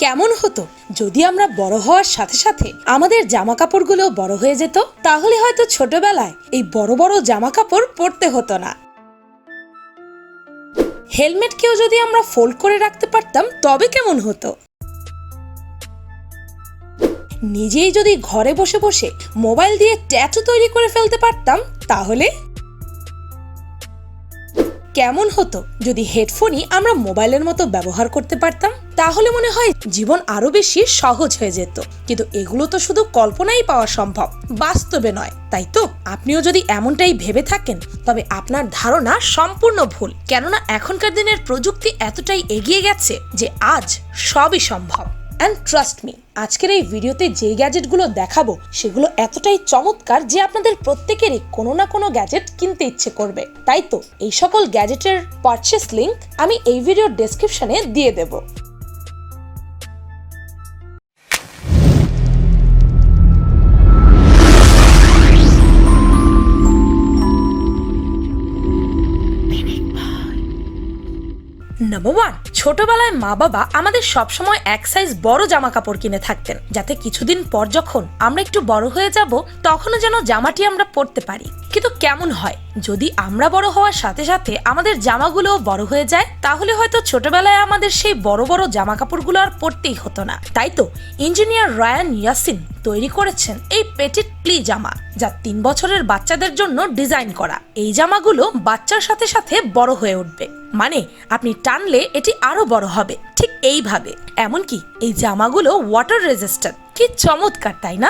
কেমন হতো যদি আমরা বড় হওয়ার সাথে সাথে আমাদের জামা কাপড়গুলো বড় হয়ে যেত? তাহলে হয়তো ছোটবেলায় এই বড় বড় জামা কাপড় পরতে হতো না। হেলমেটকেও যদি আমরা ফোল্ড করে রাখতে পারতাম তবে কেমন হতো? নিজেই যদি ঘরে বসে বসে মোবাইল দিয়ে ট্যাটু তৈরি করে ফেলতে পারতাম তাহলে কেমন হতো? যদি হেডফোনই আমরা মোবাইলের মতো ব্যবহার করতে পারতাম তাহলে মনে হয় জীবন আরো বেশি সহজ হয়ে যেত। কিন্তু এগুলো তো শুধু কল্পনাই পাওয়া সম্ভব, বাস্তবে নয়, তাই তো? আপনিও যদি এমনটাই ভেবে থাকেন তবে আপনার ধারণা সম্পূর্ণ ভুল। কেননা এখনকার দিনের প্রযুক্তি এতটাই এগিয়ে গেছে যে আজ সবই সম্ভব। অ্যান্ড ট্রাস্ট মি, আজকের এই ভিডিওতে যে গ্যাজেটগুলো দেখাবো সেগুলো এতটাই চমৎকার যে আপনাদের প্রত্যেকেরই কোনো না কোনো গ্যাজেট কিনতে ইচ্ছে করবে। তাই তো এই সকল গ্যাজেটের পারচেস লিংক আমি এই ভিডিওর ডেসক্রিপশনে দিয়ে দেব। নাম্বার 1, ছোটবেলায় মা বাবা আমাদের সবসময় এক সাইজ বড় জামা কাপড় কিনে থাকতেন, যাতে কিছুদিন পর যখন আমরা একটু বড় হয়ে যাব তখনও যেন জামাটি আমরা পরতে পারি। কিন্তু কেমন হয় যদি আমরা বড় হওয়ার সাথে সাথে আমাদের জামাগুলোও বড় হয়ে যায়? তাহলে হয়তো ছোটবেলায় আমাদের সেই বড় বড় জামা কাপড়গুলো আর পরতেই হতো না। তাই তো ইঞ্জিনিয়ার রায়ান ইয়াসিন তৈরি করেছেন এই পেটিট প্লি জামা, যা 3 বছরের বাচ্চাদের জন্য ডিজাইন করা। এই জামাগুলো বাচ্চার সাথে সাথে বড় হয়ে উঠবে, মানে আপনি টানলে এটি আরো বড় হবে, ঠিক এইভাবে। এমনকি এই জামাগুলো ওয়াটার রেজিস্ট্যান্ট। কি চমৎকার, তাই না?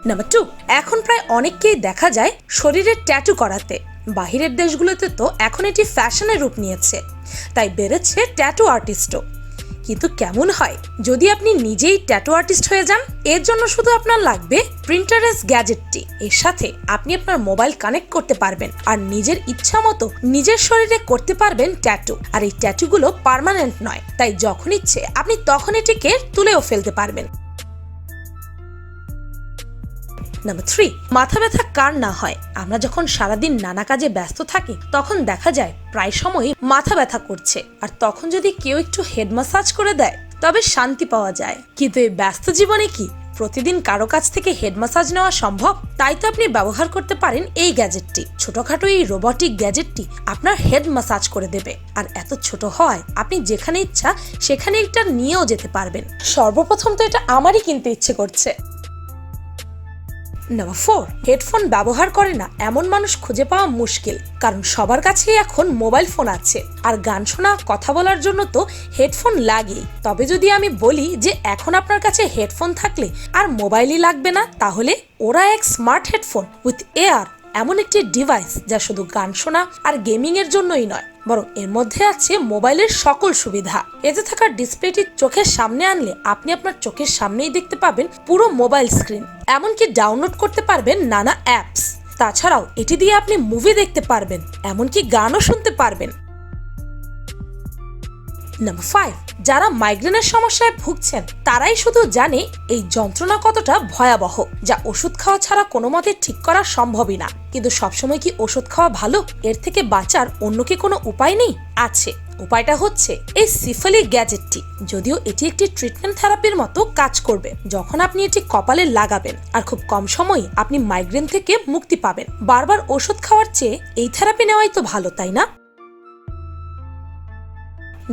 নাম্বার 2, এখন প্রায় অনেককেই দেখা যায় শরীরে ট্যাটু করাতে। বাহিরের দেশগুলোতে তো এখন এটি ফ্যাশনের রূপ নিয়েছে, তাই বেড়েছে ট্যাটু আর্টিস্টও। কিন্তু কেমন হয় যদি আপনি নিজেই ট্যাটু আর্টিস্ট হয়ে যান? এর জন্য শুধু আপনার লাগবে প্রিন্টারেস গ্যাজেটটি। এর সাথে আপনি আপনার মোবাইল কানেক্ট করতে পারবেন আর নিজের ইচ্ছা মতো নিজের শরীরে করতে পারবেন ট্যাটু। আর এই ট্যাটুগুলো পার্মানেন্ট নয়, তাই যখন ইচ্ছে আপনি তখন এটিকে তুলেও ফেলতে পারবেন। নাম্বার 3, মাথা ব্যথা কার না হয়? আমরা যখন সারাদিন নানা কাজে ব্যস্ত থাকি তখন দেখা যায় প্রায় সময়ই মাথা ব্যথা করছে, আর তখন যদি কেউ একটু হেড ম্যাসাজ করে দেয় তবে শান্তি পাওয়া যায়। কিন্তু এই ব্যস্ত জীবনে কি প্রতিদিন কারো কাছ থেকে হেড ম্যাসাজ নেওয়া সম্ভব? তাই তো আপনি ব্যবহার করতে পারেন এই গ্যাজেটটি। ছোটখাটো এই রোবটিক গ্যাজেটটি আপনার হেড ম্যাসাজ করে দেবে, আর এত ছোট হয় আপনি যেখানে ইচ্ছা সেখানে এটা নিয়েও যেতে পারবেন। সর্বপ্রথম তো এটা আমারই কিনতে ইচ্ছে করছে। নাম্বার 4, হেডফোন ব্যবহার করে না এমন মানুষ খুঁজে পাওয়া মুশকিল, কারণ সবার কাছেই এখন মোবাইল ফোন আছে, আর গান শোনা, কথা বলার জন্য তো হেডফোন লাগেই। তবে যদি আমি বলি যে এখন আপনার কাছে হেডফোন থাকলে আর মোবাইলই লাগবে না, তাহলে ওরা এক স্মার্ট হেডফোন উইথ এয়ার, এমন একটি ডিভাইস যা শুধু গান শোনা আর গেমিং এর জন্যই নয়, বরং এর মধ্যে আছে মোবাইলের সকল সুবিধা। এতে থাকা ডিসপ্লেটি চোখের সামনে আনলে আপনি আপনার চোখের সামনেই দেখতে পাবেন পুরো মোবাইল স্ক্রিন। এমনকি ডাউনলোড করতে পারবেন নানা অ্যাপস। তাছাড়াও এটি দিয়ে আপনি মুভি দেখতে পারবেন, এমনকি গানও শুনতে পারবেন। নাম্বার 5, যারা মাইগ্রেনের সমস্যায় ভুগছেন তারাই শুধু জানে এই যন্ত্রণা কতটা ভয়াবহ, যা ওষুধ খাওয়া ছাড়া কোনো মতে ঠিক করা সম্ভবই না। কিন্তু সবসময় কি ওষুধ খাওয়া ভালো? এর থেকে বাঁচার অন্য কি কোনো উপায় নেই? আছে। উপায়টা হচ্ছে এই সিফালি গ্যাজেটটি। যদিও এটি একটি ট্রিটমেন্ট থেরাপির মতো কাজ করবে যখন আপনি এটি কপালে লাগাবেন, আর খুব কম সময়ই আপনি মাইগ্রেন থেকে মুক্তি পাবেন। বারবার ওষুধ খাওয়ার চেয়ে এই থেরাপি নেওয়াই তো ভালো, তাই না?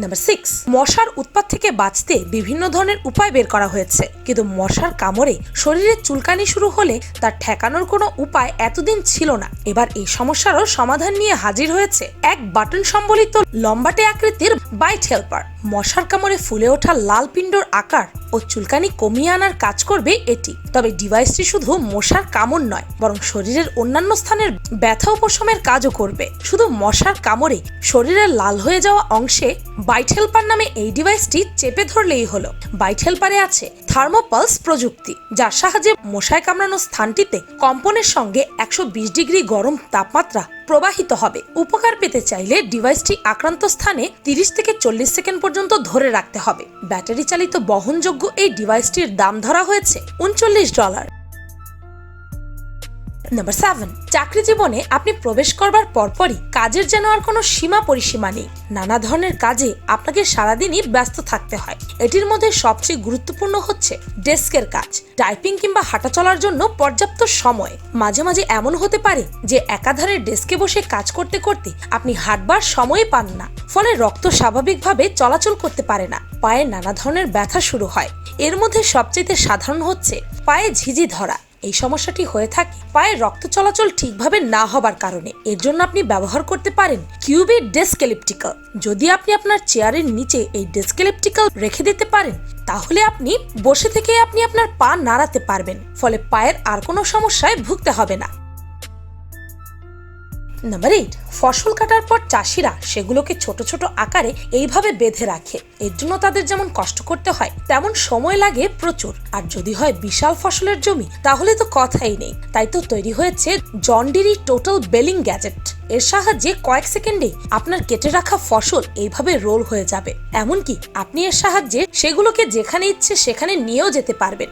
নাম্বার 6, মশার উৎপাত থেকে বাঁচতে বিভিন্ন ধরনের উপায় বের করা হয়েছে, কিন্তু মশার কামড়ে শরীরে চুলকানি শুরু হলে তার ঠেকানোর কোনো উপায় এতদিন ছিল না। এবার এই সমস্যারও সমাধান নিয়ে হাজির হয়েছে এক বাটন সম্বলিত লম্বাটে আকৃতির বাইট হেল্পার। মশার কামড়ে ফুলে ওঠা লাল পিণ্ডর আকার ও চুলকানি কমিয়ে আনার কাজ করবে এটি। তবে ডিভাইসটি শুধু মশার কামড় নয়, বরং শরীরের অন্যান্য স্থানের ব্যথা উপশমের কাজও করবে। শুধু মশার কামড়ে শরীরের লাল হয়ে যাওয়া অংশে বাইট হেল্পার নামে এই ডিভাইসটি চেপে ধরলেই হলো। বাইট হেল্পারে আছে থার্মোপালস প্রযুক্তি, যার সাহায্যে মশায় কামড়ানো স্থানটিতে কম্পনের সঙ্গে 120 ডিগ্রি গরম তাপমাত্রা প্রবাহিত হবে। উপকার পেতে চাইলে ডিভাইসটি আক্রান্ত স্থানে 30 থেকে 40 সেকেন্ড পর্যন্ত ধরে রাখতে হবে। ব্যাটারি চালিত বহনযোগ্য এই ডিভাইসটির দাম ধরা হয়েছে $39। নাম্বার 7, চাকরি জীবনে আপনি প্রবেশ করবার পরপরই কাজের যেন আর কোনো সীমা পরিসীমা নেই। নানা ধরনের কাজে আপনাকে সারাদিনই ব্যস্ত থাকতে হয়। এটির মধ্যে সবচেয়ে গুরুত্বপূর্ণ হচ্ছে ডেস্কের কাজ, টাইপিং কিংবা হাঁটা চলার জন্য পর্যাপ্ত সময়। মাঝে মাঝে এমন হতে পারে যে একাধারে ডেস্কে বসে কাজ করতে করতে আপনি হাঁটবার সময় পান না, ফলে রক্ত স্বাভাবিকভাবে চলাচল করতে পারে না, পায়ে নানা ধরনের ব্যথা শুরু হয়। এর মধ্যে সবচেয়ে সাধারণ হচ্ছে পায়ে ঝিঝি ধরা। এই সমস্যাটি হয়ে থাকে পায়ের রক্ত চলাচল ঠিকভাবে না হবার কারণে। এর জন্য আপনি ব্যবহার করতে পারেন কিউবি ডেস্ক এলিপ্টিক্যাল। যদি আপনি আপনার চেয়ারের নিচে এই ডেস্ক এলিপ্টিক্যাল রেখে দিতে পারেন, তাহলে আপনি বসে থেকে আপনি আপনার পা নাড়াতে পারবেন, ফলে পায়ের আর কোনো সমস্যায় ভুগতে হবে না। নাম্বার 8, ফসল কাটার পর চাষিরা সেগুলোকে ছোট ছোট আকারে এইভাবে বেঁধে রাখে। এর জন্য তাদের যেমন কষ্ট করতে হয়, তেমন সময় লাগে প্রচুর। আর যদি হয় বিশাল ফসলের জমি, তাহলে তো কথাই নেই। তাই তো তৈরি হয়েছে জন ডিরি টোটাল বেলিং গ্যাজেট। এর সাহায্যে কয়েক সেকেন্ডে আপনার কেটে রাখা ফসল এইভাবে রোল হয়ে যাবে। এমনকি আপনি এর সাহায্যে সেগুলোকে যেখানে ইচ্ছে সেখানে নিয়েও যেতে পারবেন।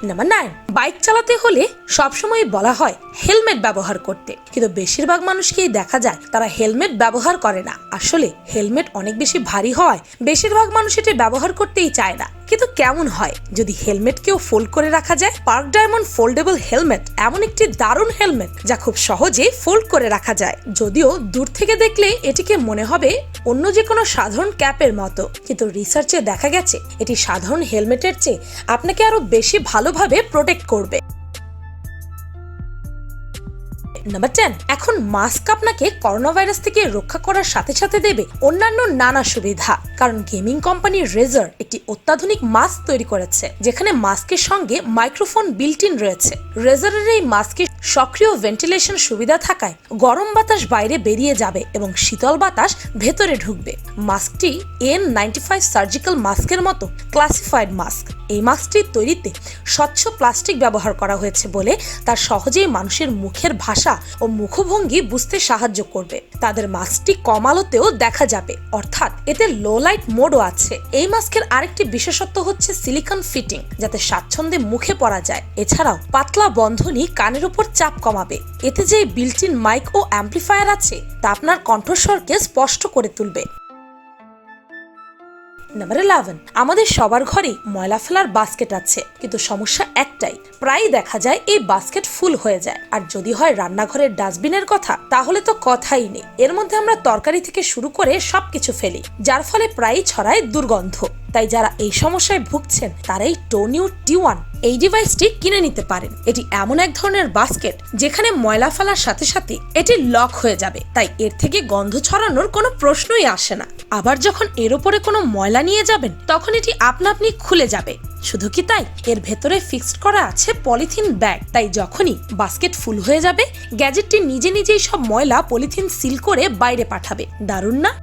নাম্বার 9, বাইক চালাতে হলে সবসময় বলা হয় হেলমেট ব্যবহার করতে, কিন্তু বেশিরভাগ মানুষকেই দেখা যায় তারা হেলমেট ব্যবহার করে না। আসলে হেলমেট অনেক বেশি ভারী হয়, বেশিরভাগ মানুষ এটি ব্যবহার করতেই চায় না। কিন্তু কেমন হয় যদি হেলমেটকেও ফোল্ড করে রাখা যায়? পার্ক ডায়মন্ড ফোল্ডেবল হেলমেট এমন একটি দারুণ হেলমেট যা খুব সহজেই ফোল্ড করে রাখা যায়। যদিও দূর থেকে দেখলে এটিকে মনে হবে অন্য যে কোনো সাধারণ ক্যাপের মতো, কিন্তু রিসার্চে দেখা গেছে এটি সাধারণ হেলমেটের চেয়ে আপনাকে আরো বেশি ভালোভাবে প্রোটেক্ট করবে। নাম্বার 10, এখন মাস্ক আপনাকে করোনা ভাইরাস থেকে রক্ষা করার সাথে সাথে দেবে অন্যান্য নানা সুবিধা। কারণ গেমিং কোম্পানি রেজার একটি অত্যাধুনিক মাস্ক তৈরি করেছে, যেখানে মাস্কের সঙ্গে মাইক্রোফোন বিল্ট ইন রয়েছে। রেজারের এই মাস্কে সক্রিয় ভেন্টিলেশন সুবিধা থাকায় গরম বাতাস বাইরে বেরিয়ে যাবে এবং শীতল বাতাস ভেতরে ঢুকবে। মাস্কটি N95 সার্জিক্যাল মাস্কের মতো ক্লাসিফাইড মাস্ক। এই মাস্কটির তৈরিতে স্বচ্ছ প্লাস্টিক ব্যবহার করা হয়েছে বলে তার সহজেই মানুষের মুখের ভাষা ও মুখভঙ্গি বুঝতে সাহায্য করবে। তাদের মাস্কটি কম আলোতেও দেখা যাবে, অর্থাৎ এতে লো লাইট মোডও আছে। এই মাস্কের আরেকটি বিশেষত্ব হচ্ছে সিলিকন ফিটিং, যাতে স্বাচ্ছন্দ্যে মুখে পরা যায়। এছাড়াও পাতলা বন্ধনী কানের উপর চাপ কমাবে। এতে যে বিল্ট ইন মাইক ও অ্যাম্প্লিফায়ার আছে তা আপনার কণ্ঠস্বরকে স্পষ্ট করে তুলবে। নাম্বার 11, আমাদের সবার ঘরে ময়লা ফেলার বাস্কেট আছে, কিন্তু সমস্যা একটাই, প্রায় দেখা যায় এই বাস্কেট ফুল হয়ে যায়। আর যদি হয় রান্নাঘরের ডাস্টবিনের কথা, তাহলে তো কথাই নেই। এর মধ্যে আমরা তরকারি থেকে শুরু করে সবকিছু ফেলি, যার ফলে প্রায়ই ছড়ায় দুর্গন্ধ। তাই যারা এই সমস্যায় ভুগছেন তারাই টোনিউ T1 এই ডিভাইসটি কিনে নিতে পারেন। এটি এমন এক ধরনের বাস্কেট যেখানে ময়লা ফেলার সাথে সাথে এটি লক হয়ে যাবে, তাই এর থেকে গন্ধ ছড়ানোর কোনো প্রশ্নই আসে না। আবার যখন এর উপরে কোনো ময়লা নিয়ে যাবেন, তখন এটি আপনা আপনি খুলে যাবে। শুধু কি তাই, এর ভেতরে ফিক্সড করা আছে পলিথিন ব্যাগ, তাই যখনই বাস্কেট ফুল হয়ে যাবে, গ্যাজেটটি নিজে নিজেই সব ময়লা পলিথিন সিল করে বাইরে পাঠাবে। দারুণ না?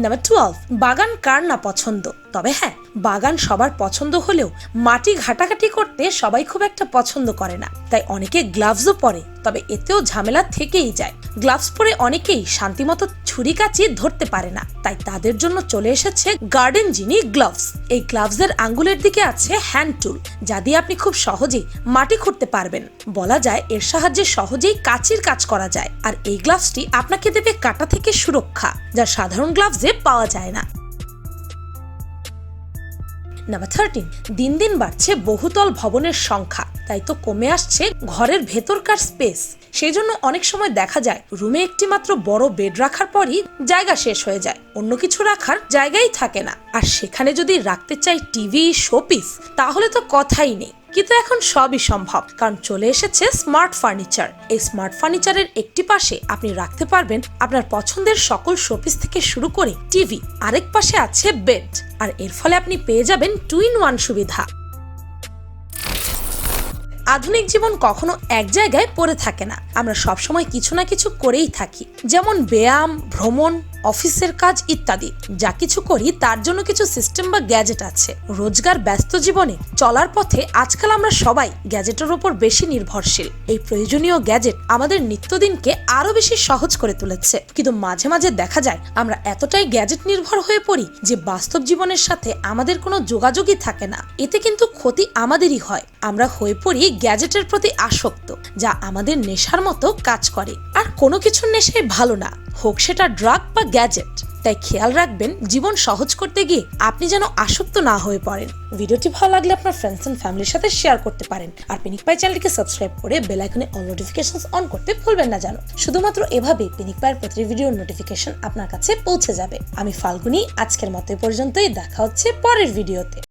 নাম্বার 12, বাগান কার না পছন্দ? তবে হ্যাঁ, বাগান সবার পছন্দ হলেও মাটি ঘাটাঘাটি করতে সবাই খুব একটা পছন্দ করে না, তাই অনেকে গ্লাভসও পরে। তবে এতেও ঝামেলা থেকেই যায়। গ্লাভস পরে অনেকেই শান্তিমতো ছুরি কাঁচি ধরতে পারে না, তাই তাদের জন্য চলে এসেছে গার্ডেন জিনি গ্লাভস। এই গ্লাভসের আঙ্গুলের দিকে আছে হ্যান্ড টুল, যা দিয়ে আপনি খুব সহজেই মাটি খুঁড়তে পারবেন। বলা যায় এর সাহায্যে সহজেই কাঁচির কাজ করা যায়। আর এই গ্লাভসটি আপনাকে দেবে কাঁটা থেকে সুরক্ষা, যা সাধারণ গ্লাভসে পাওয়া যায় না। নাম্বার 13, দিন দিন বাড়ছে বহুতল ভবনের সংখ্যা, তাই তো কমে আসছে ঘরের ভেতরকার স্পেস। সেই জন্য অনেক সময় দেখা যায় রুমে একটি মাত্র বড় বেড রাখার পরই জায়গা শেষ হয়ে যায়, অন্য কিছু রাখার জায়গাই থাকে না। আর সেখানে যদি রাখতে চাই টিভি, শোপিস, তাহলে তো কথাই নেই। কিন্তু এখন সবই সম্ভব, কারণ চলে এসেছে স্মার্ট ফার্নিচার। এই স্মার্ট ফার্নিচারের একটি পাশে আপনি রাখতে পারবেন আপনার পছন্দের সকল শোপিস থেকে শুরু করে টিভি, আরেক পাশে আছে বেড। আর এর ফলে আপনি পেয়ে যাবেন 2-in-1 সুবিধা। আধুনিক জীবন কখনো এক জায়গায় পড়ে থাকে না, আমরা সবসময় কিছু না কিছু করেই থাকি, যেমন ব্যায়াম, ভ্রমণ, অফিসের কাজ ইত্যাদি যা কিছু করি তার জন্য কিছু সিস্টেম বা গ্যাজেট আছে। রোজগার ব্যস্ত জীবনে চলার পথে আজকাল আমরা সবাই গ্যাজেটের উপর বেশি নির্ভরশীল। এই প্রয়োজনীয় গ্যাজেট আমাদের নিত্যদিনকে আরো বেশি সহজ করে তুলেছে, কিন্তু মাঝে মাঝে দেখা যায় আমরা এতটাই গ্যাজেট নির্ভর হয়ে পড়ি যে বাস্তব জীবনের সাথে আমাদের কোনো যোগাযোগই থাকে না। এতে কিন্তু ক্ষতি আমাদেরই হয়। আমরা হয়ে পড়ি গ্যাজেটের প্রতি আসক্ত, যা আমাদের নেশার মতো কাজ করে। আর কোনো কিছুর নেশাই ভালো না, হোক সেটা ড্রাগ বা গ্যাজেট। তাই খেয়াল রাখবেন জীবন সহজ করতে গিয়ে আপনি যেন আসক্ত না হয়ে পড়েন। ভিডিওটি ভালো লাগলে আপনার ফ্রেন্ডস এন্ড ফ্যামিলির সাথে শেয়ার করতে পারেন। আর পিনিক পাই চ্যানেলটিকে সাবস্ক্রাইব করে বেল আইকনে অল নোটিফিকেশনস অন করতে ভুলবেন না যেন। শুধুমাত্র এভাবেই পিনিক পাইয়ের প্রতি ভিডিওর নোটিফিকেশন আপনার কাছে পৌঁছে যাবে। আমি ফাল্গুনি, আজকের মতো পর্যন্তই। দেখা হচ্ছে পরের ভিডিওতে।